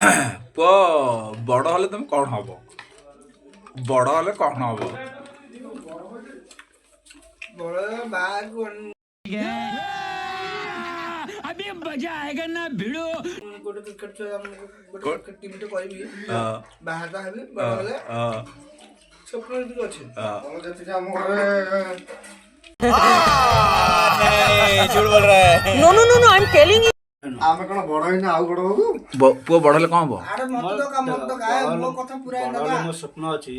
ପୁଅ ବଡ଼ ହେଲେ ତମେ କ'ଣ ହବ? ବଡ଼ ହେଲେ କ'ଣ ହବ? अभी मजा आएगा ना भिड़ो गोटे क्रिकेट टीम टे करबी बाहर ता हेबी बड़ हेले स्वप्न भी अछि हम जति हम घरे नहीं झूठ बोल रहा है। No no no no I am telling you आमे कोन बड़ हिना आउ बड़ बाबू ପୁଅ ବଡ଼ ହେଲେ କ'ଣ ହବ? अरे मत तो काम मत तो गाय मो कथा पूरा ବଡ଼ ना ମୋ ସ୍ୱପ୍ନ ଅଛି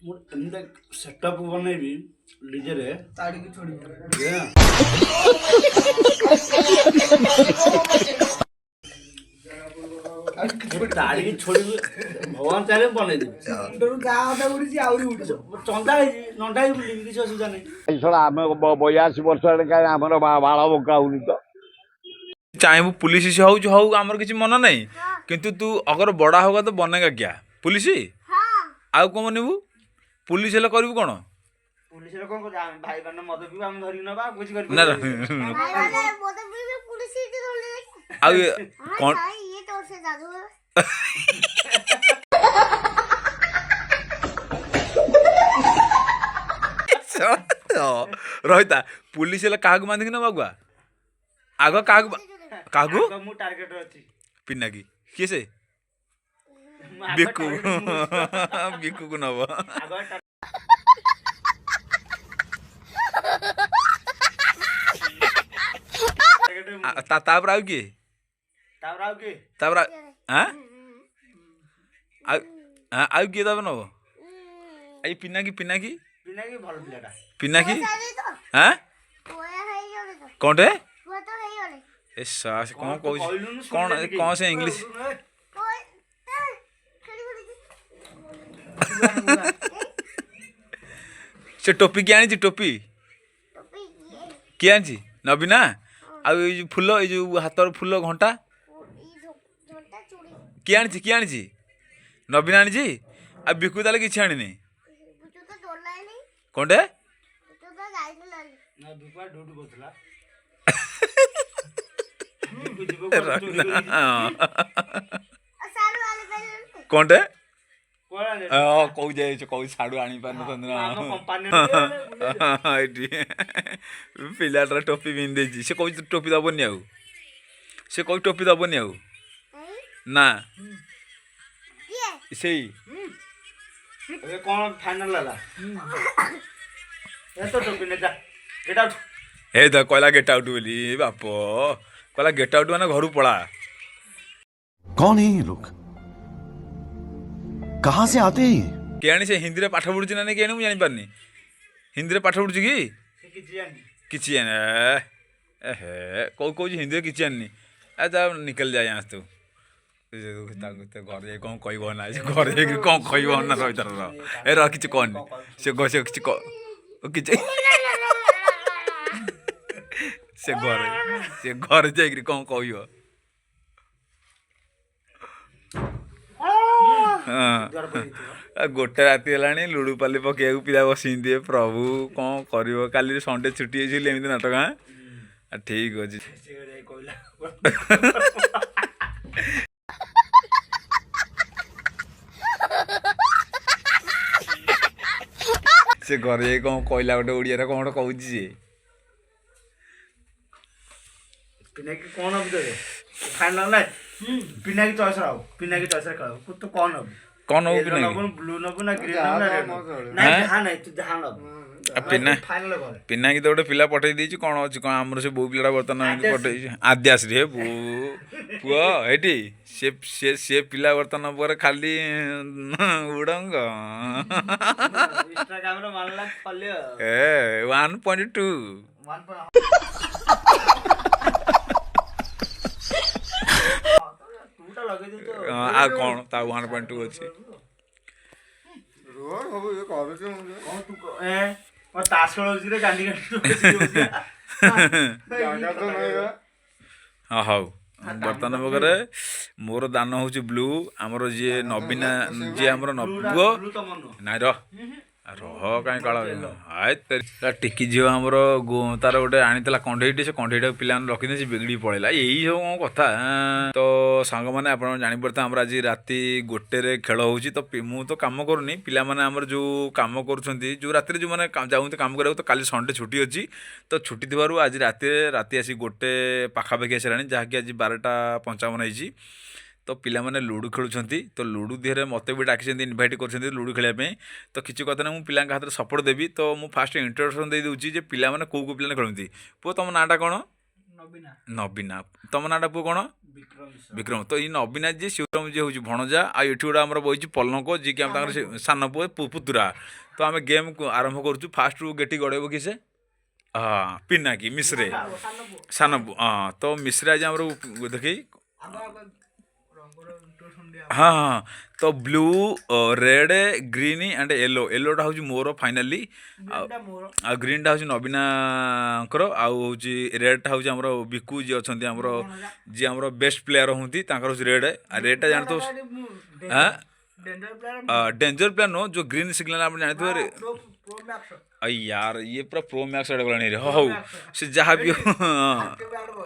ମୁଁ ଏମିତି ସେଟଅପ୍ ବନେଇବି ଡିଜେରେ ताड़ी की छोड़ी ତାଡ଼ିକି ଛୋଡ଼ିବି ଭଗବାନ ଚାହିଁଲେ ବନେଇଦେବି मुंडरू गा होता उड़ी जी आउरी उड़ी ଚନ୍ଦା ହେଇଛି ନଣ୍ଡା ହେଇ ବୁଲିବି କିଛି ଅସୁବିଧା ନାହିଁ। ଆମେ 82 ବର୍ଷ ହେଲେ କାହିଁ ଆମର ବାଳ ବଙ୍କା ହଉନି ତ। ଚାହିଁବୁ ପୁଲିସ ସେ ହଉ ହଉ ଆମର କିଛି ମନ ନାହିଁ କିନ୍ତୁ ତୁ ଅଗର ବଡ଼ା ହୋଗା ତ ବନେଗା କ୍ୟା ପୁଲିସ ଆଉ କ'ଣ ବନେଇବୁ? ପୁଲିସ ହେଲେ କରିବୁ କ'ଣ? ପୁଲିସରେ କ'ଣ କରୁଛୁ ଆମେ ଭାଇ ମାନେ ମଦ ପିଇବୁ ଆମେ ଧରିକି ନେବା ଆଉ କିଛି କରିବୁ ନା ଆଉ କ'ଣ ରହିତା ପୁଲିସ ହେଲେ କାହାକୁ ବାନ୍ଧିକି ନେବା ଆଗୁଆ ଆଗ କାହାକୁ କାହାକୁ ମୁଁ ଟାର୍ଗେଟ ଅଛି ପିନାକି କିଏ ସେ ମୁଁ ଆଗ ବିକୁ target ବିକୁକୁ ନବ ଆଗ ତାପରେ ଆଉ କିଏ ତାପରେ ଆଉ କିଏ ତାପରେ ଆଁ ଆଉ କିଏ ତାପରେ ନବ? ଏଇ ପିନାକି ପିନାକି ପିନାକି ଭଲ ପିଲାଟା ପିନାକି ଆଁ କ'ଣଟେ ଏ ସାସ କ'ଣ କହୁଛି କ'ଣ କ'ଣ ସେ ଇଂଲିଶ ସେ ଟୋପି କିଏ ଆଣିଛି? ଟୋପି କିଏ ଆଣିଛି? ନବୀନା। ଆଉ ଏଇ ଯେଉଁ ଫୁଲ ଏଇ ଯେଉଁ ହାତର ଫୁଲ ଘଣ୍ଟା କିଏ ଆଣିଛି? କିଏ ଆଣିଛି? ନବୀନା ଆଣିଛି। ଆଉ ବିକୁ ତାହେଲେ କିଛି ଆଣିନି କ'ଣଟେ? ଡ୍ୟୁଟି କରୁଥିଲା କ'ଣଟେ? କଉ ଯାଇଛ କଉ ସାଡ଼ୁ ଆଣିପାରୁନଛନ୍ତି ଏଠି ପିଲାଟାର ଟୋପି ପିନ୍ଧି ଦେଇଛି। ସେ କହୁଛି ଟୋପି ଦେବନି ଆଉ ସେ କହୁଛି ଟୋପି ଦେବନି ଆଉ ନା ସେଇ ଏବେ କ'ଣ ଫାଇନାଲ ହେଲା ଏ ତ ଟୋପି ନେ ଯା ଗେଟ୍ ଆଉଟ୍ ଏ ତ କହିଲା ଗେଟ୍ ଆଉଟ୍ ବୋଲି ବାପ କହିଲା ଗେଟ୍ ଆଉଟ୍ ମାନେ ଘରୁ ପଳା। कौन है ये लोग कहाँ से आते हैं ये? କେଜାଣି ସେ ହିନ୍ଦୀରେ ପାଠ ପଢ଼ୁଛି ନା ନାଇଁ କେଜାଣି ମୁଁ ଜାଣିପାରୁନି। ହିନ୍ଦୀରେ ପାଠ ପଢ଼ୁଛି କି? ସେ କିଛି ଜାଣିନି କିଛି ଜାଣି ହେ କହୁଛି ହିନ୍ଦୀରେ କିଛି ଜାଣିନି। ଆ ତା ନିକଲ ଯାଏ ଆସ ତୁ ତାକୁ ଘରେ ଯାଇ କ'ଣ କହିବ ନା ସେ ଘରେ ଯାଇକି କ'ଣ କହିବ ନା ରହିତାର ଏ ର କିଛି କହନି ସେ କିଛି କିଛି ସେ ଘରେ ଯାଇକିରି କ'ଣ କହିବ? ହଁ ଗୋଟେ ରାତି ହେଲାଣି ଲୁଡ଼ୁ ପାଲି ପକେଇବାକୁ ପିଲା ବସିକି ଦିଏ ପ୍ରଭୁ କ'ଣ କରିବ? କାଲି ସଣ୍ଡେ ଛୁଟି ହେଇଛି ଏମିତି ନାଟକ ଠିକ୍ ଅଛି। ସେ ଘରେ ଯାଇ କ'ଣ କହିଲା ଗୋଟେ ଓଡ଼ିଆରେ କ'ଣ ଗୋଟେ କହୁଛି ସିଏ ପିନାକି କ'ଣ ହବୁ ଦେବେ ଫାଇନାଲ ନାଇଁ ପିନାକି ଚଏସ୍ର ହବ ପିନାକି ଚଏସ୍ରେ ଖେଳ ତୁ କ'ଣ ହବୁ କ'ଣ ହବୁ ପିନାକି ବ୍ଲୁ ନବୁ ନା ଗ୍ରୀନ୍ ନବୁ ନା ରେଡ୍ ନାଇଁ ଯାହା ନାଇଁ ତୁ ଯାହା ନବୁ ଫାଇନାଲ କର। ପିନାକି ତ ଗୋଟେ ପିଲା ପଠେଇ ଦେଇଛି କ'ଣ ଅଛି କ'ଣ ଆମର ସେ ବୋଉ ପିଲାଟା ବର୍ତ୍ତମାନ ପଠେଇଛି ଆଦ୍ୟାଶ୍ରୀ ହେ ପୁଅ ଏଇଠି ସେ ପିଲା ବର୍ତ୍ତମାନ ପରେ ଖାଲି ଉଡ଼ଙ୍ଗ ଇନଷ୍ଟାଗ୍ରାମରେ ମାରିଲା ଫଲି ଏ 1.2 ଆଉ କ'ଣ ତା 1.2 ଅଛି ତାସ ଖେଳ ହଉଛି ରେ ଗାଣ୍ଡି ହଁ ହଉ ବର୍ତ୍ତମାନ ପାଖରେ ମୋର ଦାନ ହେଉଛି ବ୍ଲୁ ଆମର ଯିଏ ନବୀନା ଯିଏ ଆମର ପୁଅ ନାଇଁ ର ରହ କାହିଁ କାଳ ଟିକି ଝିଅ ଆମର ତାର ଗୋଟେ ଆଣିଥିଲା କଣ୍ଢେଇଟି ସେ କଣ୍ଢେଇଟାକୁ ପିଲାମାନେ ରଖିଦେଇ ସେ ବିଗିଡ଼ି ପଳେଇଲା ଏଇ ସବୁ କ'ଣ କଥା ତ ସାଙ୍ଗମାନେ ଆପଣ ଜାଣିପାରୁଥିବେ ଆମର ଆଜି ରାତି 1ରେ ଖେଳ ହେଉଛି ତ ମୁଁ ତ କାମ କରୁନି ପିଲାମାନେ ଆମର ଯେଉଁ କାମ କରୁଛନ୍ତି ଯେଉଁ ରାତିରେ ଯେଉଁମାନେ ଯାଉଛନ୍ତି କାମ କରିବାକୁ ତ କାଲି ସଣ୍ଡେ ଛୁଟି ଅଛି ତ ଛୁଟି ଥିବାରୁ ଆଜି ରାତି ଆସି 1 ପାଖାପାଖି ଆସିଲାଣି ଯାହାକି ଆଜି 12:55 ହେଇଛି ତ ପିଲାମାନେ ଲୁଡ଼ୁ ଖେଳୁଛନ୍ତି ତ ଲୁଡ଼ୁ ଦେହରେ ମୋତେ ବି ଡାକିଛନ୍ତି ଇନଭାଇଟ୍ କରିଛନ୍ତି ଲୁଡ଼ୁ ଖେଳିବା ପାଇଁ ତ କିଛି କଥା ନାହିଁ ମୁଁ ପିଲାଙ୍କ ହାତରେ ସପୋର୍ଟ ଦେବି ତ ମୁଁ ଫାଷ୍ଟ ଇଣ୍ଟ୍ରୋଡକ୍ସନ୍ ଦେଇଦେଉଛି ଯେ ପିଲାମାନେ କେଉଁ ପିଲାମାନେ ଖେଳନ୍ତି ପୁଅ ତୁମ ନାଁଟା କ'ଣ ନବୀନା ତୁମ ନାଁଟା ପୁଅ କ'ଣ ବିକ୍ରମ ତ ଏଇ ନବୀନା ଯିଏ ଶିବରାମ ଯିଏ ହେଉଛି ଭଣଜା ଆଉ ଏଠି ଗୋଟେ ଆମର ବହିଛି ପଲଙ୍କ ଯିଏକି ଆମେ ତାଙ୍କର ସାନ ପୁଅ ପୁତୁରା ତ ଆମେ ଗେମ୍ ଆରମ୍ଭ କରୁଛୁ ଫାଷ୍ଟରୁ ଗେଟି ଗଡ଼େଇବ କି ସେ ହଁ ପିନାକି ମିଶ୍ରେ ସାନ ପୁଅ ହଁ ତ ମିଶ୍ରେ ଆଜି ଆମର ଦେଖି हाँ हाँ तो ब्लू रेड ग्रीन एंड येलोटा हूँ मोर फाइनाली आ ग्रीनटा हूँ नवीनाकर आउ रेडटा हूँ आम बिकू जी अच्छा आमर जी आम बेस्ट प्लेयर हूँ रेड रेडटा जानते हाँ डेंजर प्लेयर नो जो ग्रीन सिग्नल आप जानते यार ये पूरा प्रो मैक्स गलानी हौ से जहाँ भी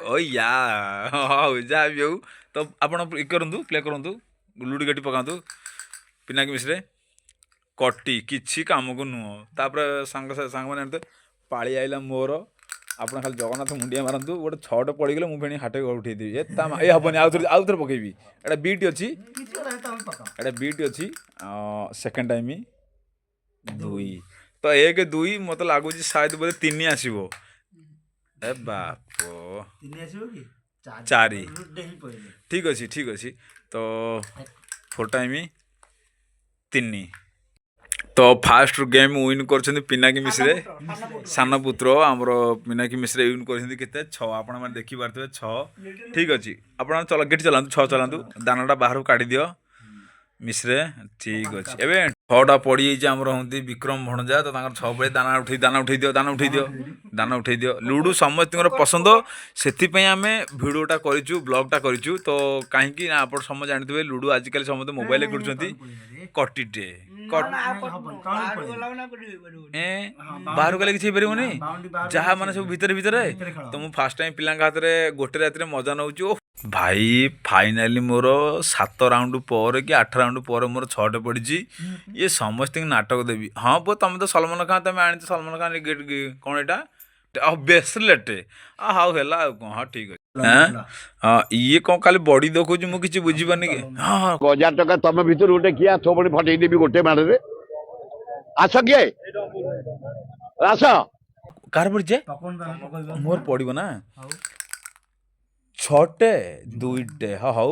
हो यार हौ जहाँ भी हो तो आप प्ले करूँ लुडु गटी पकातु पिनाकी मिश्रे कटी किसी काम को नुह तापर सांग मैंने पाली आईला मोर आप खाली जगन्नाथ मुंडिया मारतु गोटे 6टे पड़गले मुझे हाटे उठेदेवी ये हेनी आउ थे पकेबी एटा बीट अच्छी एटा बीट अच्छी सेकेंड टाइम 2 तो 1 2 मत लगुच शायद बोधे 3 आसो ए बाप 4 ठीक अच्छे तो 4 टाइम 3 तो फास्ट गेम विन कर पिनाकी मिश्रे सान पुत्र आमर पिनाकी मिश्रे विन कर 6 आपण मैंने देखिपे 6 ठीक अच्छे आप चल गेट चलातु 6 चलातु दानाटा बाहर काढ़ी दियो मिश्रे ठीक अच्छे एवं 6टा पड़ी आमर हूँ विक्रम भणजा तो 6 बड़े दाना उठे दियो लुडु समस्त पसंद से आम भिडटा करूँ ब्लॉगटा करूँ तो कहीं आप समझ जानते लुडु आजिकल समस्त मोबाइल खेलुँच कटिटे बाहर गले किसी पारे जहाँ मैंने सब भितर तो मुझे फास्ट टाइम पिला हाथ में 1 रात मजा नौ भाई फाइनाली मोर 7 राउंड पर कि 8 राउंड पर मोर 6टे पड़ी ये समस्त नाटक देवी हाँ पो तुम तो सलमान खान तुम आनी सलमान खान कौन एटा बेसलेट हाउ है हाँ ठीक अच्छे हाँ ये कौन खाली बड़ी देखो मुझे बुझीपानी कि हाँ 1000 टका तुम भर गोटे किए हाथ बड़ी फटेदेवी गोटे माड़े आस किए आस कार पड़े मोर पड़ो ना 6टे 2टे हाँ हौ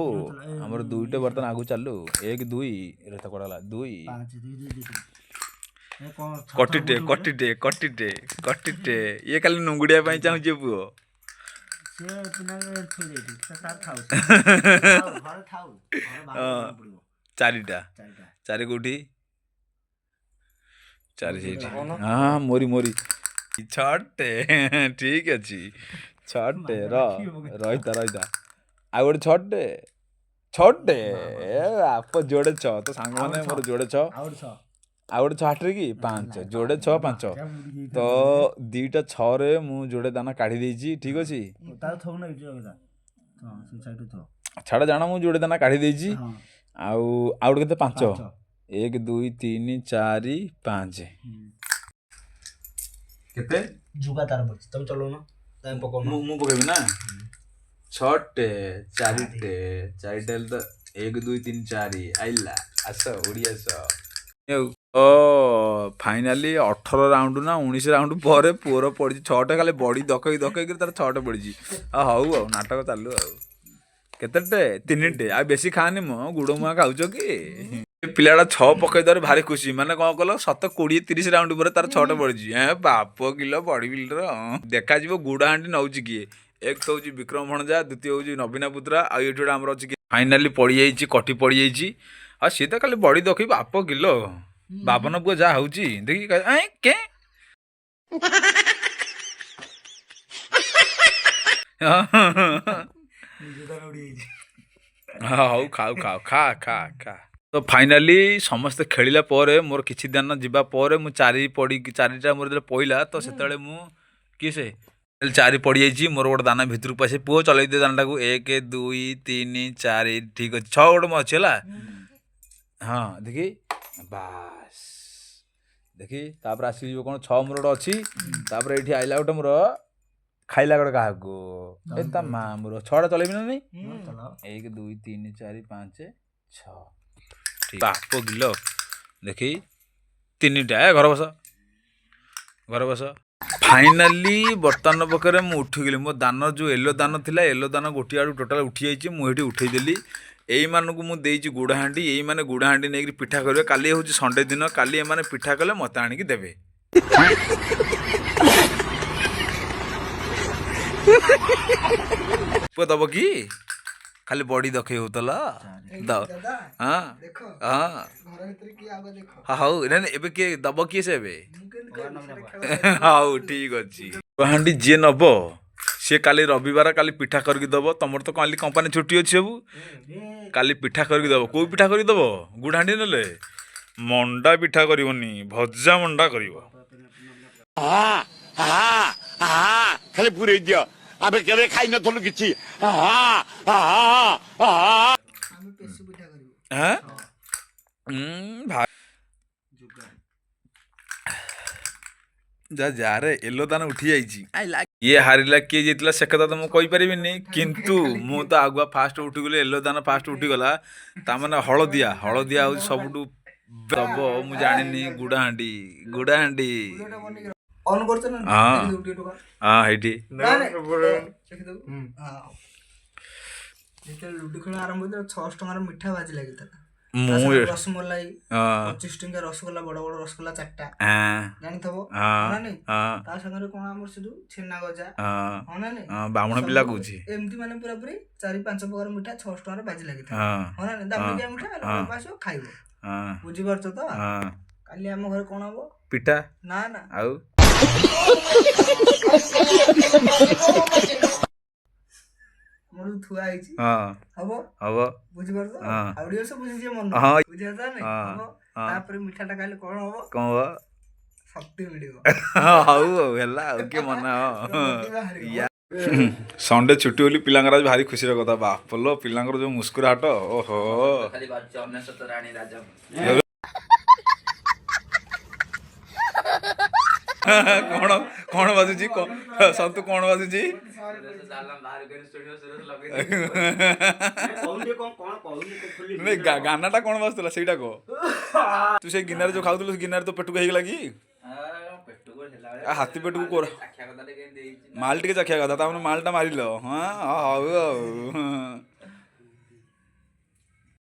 आमर 2टे बर्तन आगू चलू 1 2 रेत कड़ा 2 कटिटे ये खाली नुंगुड़िया चाहूँ पुओ चारिटा 4 कौटी 4 हाँ मोरी 6टे ठीक अच्छे 6टे रहीता आ गोटे 6टे आप जोड़े 6 तो सांग मैंने मोर जोड़े 6 आ गोटे 6 कि 5 जोड़े 6 5 तो 2टा 6 रे मु जोड़े दाना काढ़ी देछि ठीक अछि छाड़ा जाना मु जोड़े दाना काढ़ी देछि आउ आउट केते 5 1 2 3 4 5 केते जुगा तार बच तुम चलो ना टाइम पको मु पकेबी ना 6टे 4टे तो 1 2 3 4 आइला आस ओडिया स ओ फाइनाली 18 राउंड ना 19 राउंड पर पुअर पड़ी 6टे खाली बड़ी दकई तार 6टे पड़ी हऊ आ नाटक चालू आते 3टे आ बेसी खानी मो गुड़ मुआ खाऊ कि पिलाटा 6 पकईदार भारी खुशी माने कौन कल 7 20 30 राउंड पर तार 6टे पड़ी बाप किलो बड़ी बिल्डर देखा गुड़ हांडी नौ किए एक तो हूँ विक्रम भणजा द्वितीय हूँ नवीना पुत्रा आ ये आमर अच्छी फाइनाली पड़ी जाइए कटी पड़ी जाइए आ सी तो खाली बड़ी दखी बाप किलो बाबन पुआ जहाँ हूँ देखिए के हाँ हऊ खाऊ खा खा खा खा तो फाइनाली समस्ते खेलिला परे मोर किछि दिन जीवा परे मु चारि पड़ी चारिटा मोर जेतले पइला तो सेतले मु किसे चारि पड़ी जाइछि मोर गोटे दाना भितर पसे पुओ चलै दे दानाटा को 1 2 3 4 ठीक अछि 6 गोटे मो अछि हला हाँ देखी बास देखी तापर आसी जो कोन 6 मोर गोटे अछि तापर एठी आइला गोटे मोर खाइला गोटे काहाको ए ता मां मोर 6टा चलेबि ना नहीं 1 2 3 4 5 6 ठीक बाप गिलो देखी 3टा घर बस फाइनाली बर्तमान पकड़े मुझे उठिगली मो दान जो येलो दान थिला येलो दान गोटे आड़ू टोटाल उठी जाइए मुझे उठेदेली यही मानक मुझे गुड़ हाँ यही मैंने गुड़ हाँ नहीं पिठा करेंगे काली हूँ संडे दिन काली एम पिठा कले मत आणिकी देवे पुआ दब कि खाली बड़ी दखे होतला दादा हाँ देखो हाँ घर भीतर किए आगे देखो हाँ हौ एबे किए दब किए से एबे ମୁଁ କେମିତି କହିବି ସେଟା ଖେଳ ହଉ ଠିକ ଅଛି ହାଣ୍ଡି ଯିଏ ନବ ସିଏ କାଲି ରବିବାର କାଲି ପିଠା କରିକି ଦବ ତମର ତ କାଲି କମ୍ପାନୀ ଛୁଟି ଅଛି ସବୁ କାଲି ପିଠା କରିକି ଦବ କୋଉ ପିଠା କରିକି ଦବ ଗୁଡ଼ ହାଣ୍ଡି ନେଲେ ମଣ୍ଡା ପିଠା କରିବନି ଭଜା ମଣ୍ଡା କରିବ ଖାଲି ପୁରେଇ ଦିଅ ଆମେ କେବେ ଖାଇ ନଥିଲୁ କିଛି ଆମେ ପେସୁ ପିଠା କରିବୁ ହାଁ ଯା ଯାରେ ଏଲୋ ଦାନ ଉଠି ଯାଇଛି ଇଏ ହାରିଲା କିଏ ଜିତିଲା ସେ କଥା ତ ମୁଁ କହିପାରିବିନି କିନ୍ତୁ ମୁଁ ତ ଆଗୁଆ ଫାଷ୍ଟ ଉଠିଗଲି ଏଲୋ ଦାନ ଫାଷ୍ଟ ଉଠିଗଲା ତାମାନେ ହଳଦିଆ ହଉଛି ସବୁଠୁ ଦବ ମୁଁ ଜାଣିନି ଗୁଡ଼ାହାଣ୍ଡି ଅନ୍ କରୁଛ ନା ହଁ ଦେଖିଦବୁ ଟିକେ ଟୋକା ହଁ ହେଇଠି ଦେଖିଦବୁ ହଁ ଯେତେବେଳେ ଲୁଡୁ ଖେଳ ଆରମ୍ଭ ହେଇଥିଲା 600 ଟଙ୍କାର ମିଠା ବାଜି ଲାଗିଥିଲା ମୁଁ ରସମଲାଇ ହଁ 25 ଟଙ୍କା ରସଗୋଲା ବଡ ବଡ ରସଗୋଲା 4ଟା ହଁ ଜାଣିଥବ ହଁ ନା ନାଇଁ ହଁ ତା ସାଙ୍ଗରେ କଣ ଆମର ସେଠୁ ଛେନା ଗଜା ହଁ ହଁ ନା ନାଇଁ ହଁ ବାମୁଣ ପିଲା କହୁଛି ଏମିତି ମାନେ ପୁରା ପୁରି 4-5 ପ୍ରକାର ମିଠା 600 ଟଙ୍କାର ବାଜି ଲାଗିଥିଲା ହଁ ହଁ ନା ନାଇଁ ଦାମିକିଆ ମିଠା ଲୋକ ଆସିବ ଖାଇବ ହଁ ବୁଝିପାରୁଛ ତ ହଁ କାଲି ଆମ ଘରେ କଣ ହବ ପିଠା ନା ନା ଆଉ ମୋର ଥୁଆ ହେଇଛି ହଁ ହବ ହବ ବୁଝିପାରୁଛ ହଁ ଆଉ ଟିକେ ସବୁ ବୁଝିଯିବ ମନ ହଁ ବୁଝିପାରୁଛ ନା ନାଇଁ? ହଁ ହବ ହଁ ତାପରେ ମିଠାଟା ଖାଇଲେ କଣ ହବ କଣ ହବ ଶକ୍ତି ମିଳିବ ହଉ ହଉ ହେଲା ଆଉ କିଏ ମନା ସଣ୍ଡେ ଛୁଟି ବୋଲି ପିଲାଙ୍କର ଆଜି ଭାରି ଖୁସିର କଥା ବାପଲୋ ପିଲାଙ୍କର ଯୋଉ ମୁସ୍କୁରାହଟ ଓହୋ ଖାଲି ବାଜୁଛି ଅନେଶ୍ୱତ ରାଣୀ ରାଜା କଣ କଣ ବାଜୁଛି ସନ୍ତୁ କଣ ବାଜୁଛି ନାଇଁ ଗାନାଟା କଣ ବାଜୁଥିଲା ସେଇଟା କହ ତୁ ସେଇ ଗିନାରେ ଯୋଉ ଖାଉଥିଲୁ ସେ ଗିନାରେ ତୋ ପେଟକୁ ହେଇଗଲା କି ହାତୀ ପେଟକୁ କୋର ମାଲ ଟିକେ ଚାଖିବା କଥା ତାମାନେ ମାଲଟା ମାରିଲ ହଁ ହଉ ଆଉ